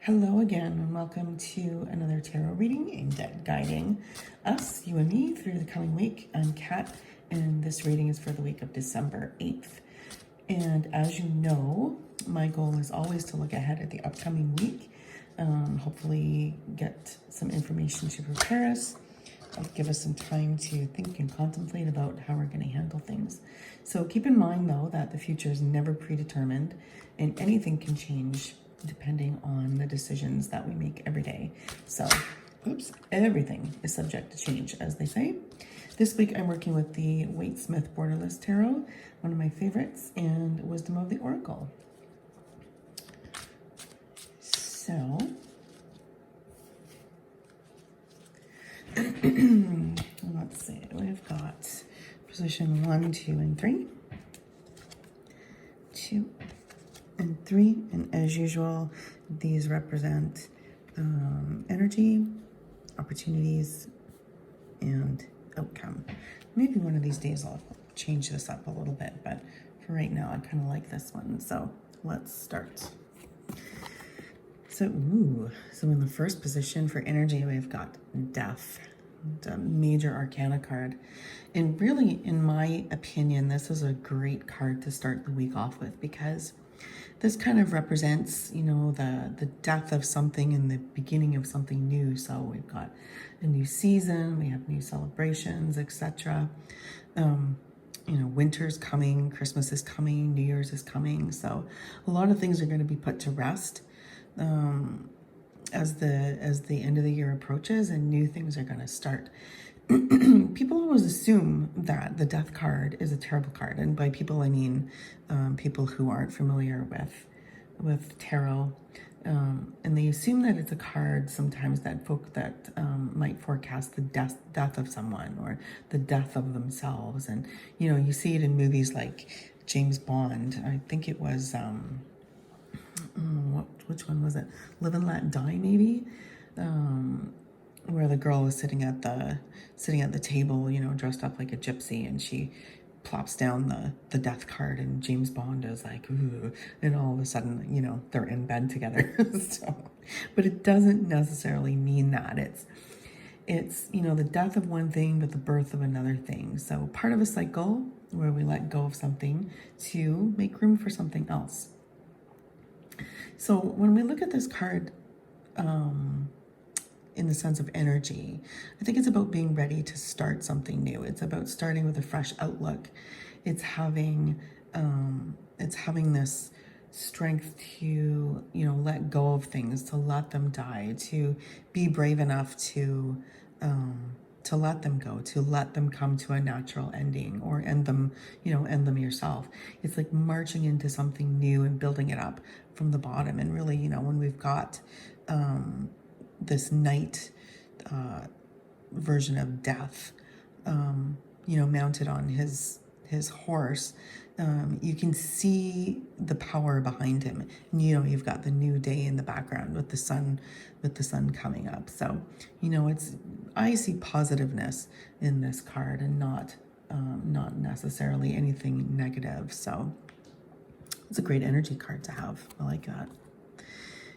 Hello again, and welcome to another tarot reading aimed at guiding us, you and me, through the coming week. I'm Kat, and this reading is for the week of December 8th. And as you know, my goal is always to look ahead at the upcoming week, hopefully get some information to prepare us, give us some time to think and contemplate about how we're going to handle things. So keep in mind, though, that the future is never predetermined, and anything can change depending on the decisions that we make every day. So, everything is subject to change, as they say. This week I'm working with the Waite-Smith Borderless Tarot, one of my favorites, and Wisdom of the Oracle. So, let's see, we've got position 1, 2, and 3. 2 and 3, and as usual, these represent energy, opportunities, and outcome. Maybe one of these days I'll change this up a little bit, but for right now, I kind of like this one. So let's start. So in the first position for energy, we've got Death, the major arcana card. And really, in my opinion, this is a great card to start the week off with, because this kind of represents, the death of something and the beginning of something new. So we've got a new season, we have new celebrations, etc. Winter's coming, Christmas is coming, New Year's is coming. So a lot of things are going to be put to rest as the end of the year approaches, and new things are going to start. People always assume that the Death card is a terrible card, and by people I mean people who aren't familiar with tarot, and they assume that it's a card sometimes that might forecast the death of someone or the death of themselves. And you see it in movies like James Bond. I think it was which one was it? Live and Let Die, maybe. Where the girl was sitting at the table, dressed up like a gypsy, and she plops down the death card, and James Bond is like, ooh, and all of a sudden, they're in bed together. But it doesn't necessarily mean that. It's the death of one thing, but the birth of another thing. So part of a cycle where we let go of something to make room for something else. So when we look at this card, in the sense of energy, I think it's about being ready to start something new. It's about starting with a fresh outlook. It's having this strength to, let go of things, to let them die, to be brave enough to let them go, to let them come to a natural ending, or end them yourself. It's like marching into something new and building it up from the bottom. And really, when we've got this knight version of Death, mounted on his horse, you can see the power behind him. And, you've got the new day in the background with the sun coming up. So, I see positiveness in this card, and not necessarily anything negative. So it's a great energy card to have. I like that.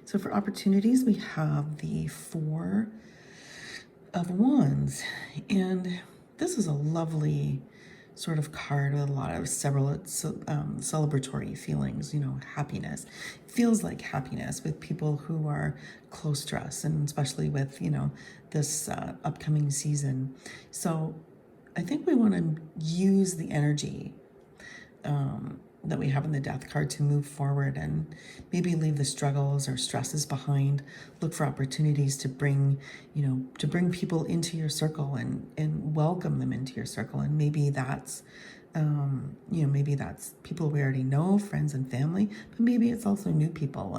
So for opportunities, we have the 4 of Wands, and this is a lovely sort of card with a lot of celebratory feelings, happiness. It feels like happiness with people who are close to us, and especially with, this upcoming season. So I think we want to use the energy that we have in the Death card to move forward, and maybe leave the struggles or stresses behind. Look for opportunities to bring people into your circle, and welcome them into your circle. And maybe that's people we already know, friends and family, but maybe it's also new people,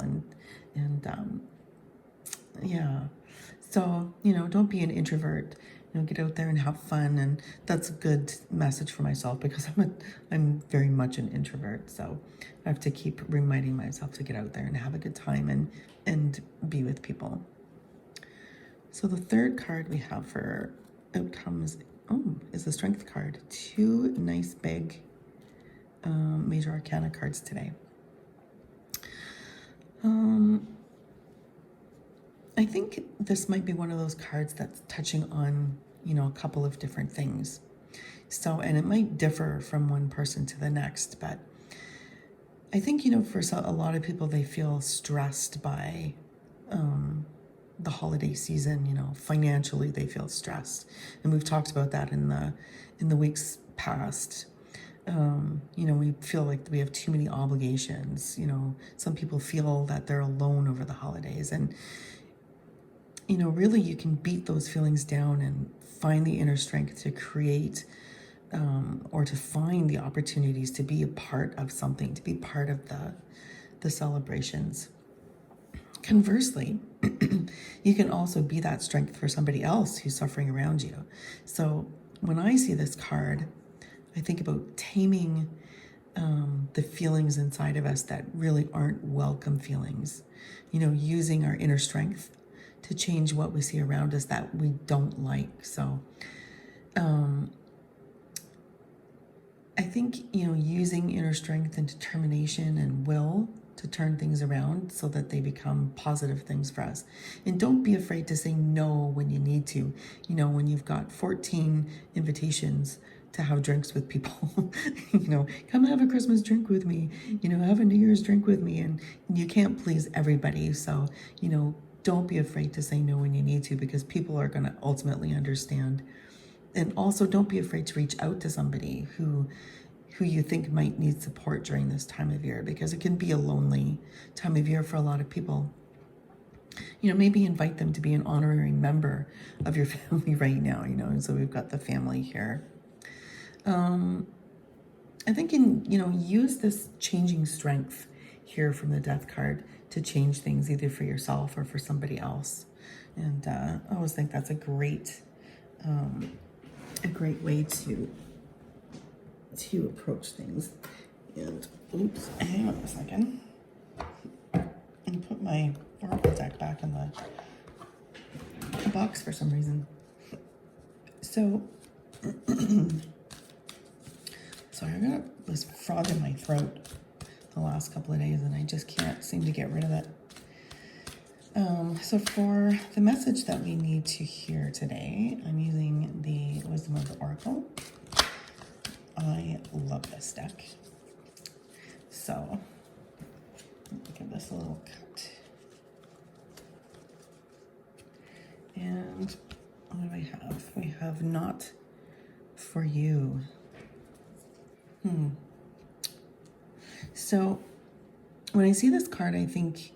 so don't be an introvert. Get out there and have fun. And that's a good message for myself, because I'm very much an introvert. So I have to keep reminding myself to get out there and have a good time and be with people. So the third card we have for outcomes is the Strength card. 2 nice big major arcana cards today. think this might be one of those cards that's touching on, a couple of different things. So, and it might differ from one person to the next, but I think, for a lot of people, they feel stressed by the holiday season. Financially they feel stressed, and we've talked about that in the weeks past. We feel like we have too many obligations. Some people feel that they're alone over the holidays, and really you can beat those feelings down and find the inner strength to create or to find the opportunities to be a part of something, to be part of the celebrations. Conversely, you can also be that strength for somebody else who's suffering around you. So when I see this card, I think about taming the feelings inside of us that really aren't welcome feelings. Using our inner strength to change what we see around us that we don't like. So I think, using inner strength and determination and will to turn things around so that they become positive things for us. And don't be afraid to say no when you need to. When you've got 14 invitations to have drinks with people, come have a Christmas drink with me, have a New Year's drink with me, and you can't please everybody. So, don't be afraid to say no when you need to, because people are going to ultimately understand. And also don't be afraid to reach out to somebody who you think might need support during this time of year, because it can be a lonely time of year for a lot of people. Maybe invite them to be an honorary member of your family right now, and so we've got the family here. I think use this changing strength here from the Death card to change things either for yourself or for somebody else. And I always think that's a great way to approach things. And oops, hang on a second. And put my Oracle deck back in the box for some reason. So, sorry, I got this frog in my throat the last couple of days, and I just can't seem to get rid of it. So for the message that we need to hear today, I'm using the Wisdom of the Oracle. I love this deck. So, let me give this a little cut. And what do we have? We have Not For You. So, when I see this card, I think,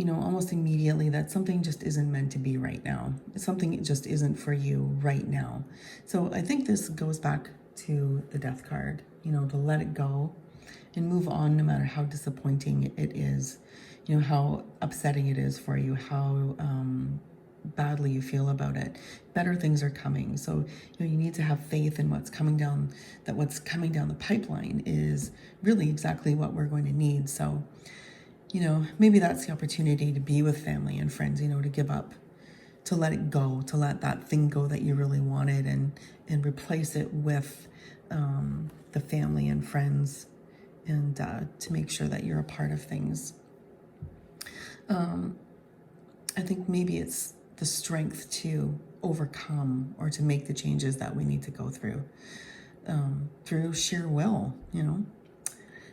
almost immediately that something just isn't meant to be right now. Something just isn't for you right now. So I think this goes back to the Death card, to let it go and move on, no matter how disappointing it is, how upsetting it is for you, how badly you feel about it. Better things are coming. So, you need to have faith in what's coming down the pipeline is really exactly what we're going to need. So, maybe that's the opportunity to be with family and friends, to give up, to let it go, to let that thing go that you really wanted, and replace it with the family and friends, and to make sure that you're a part of things. I think maybe it's the strength to overcome or to make the changes that we need to go through sheer will,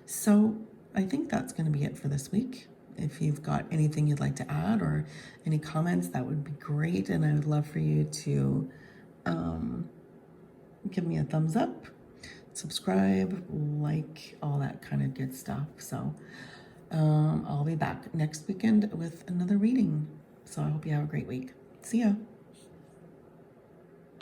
So I think that's going to be it for this week. If you've got anything you'd like to add or any comments, that would be great. And I would love for you to give me a thumbs up, subscribe, like, all that kind of good stuff. So I'll be back next weekend with another reading. So I hope you have a great week. See ya.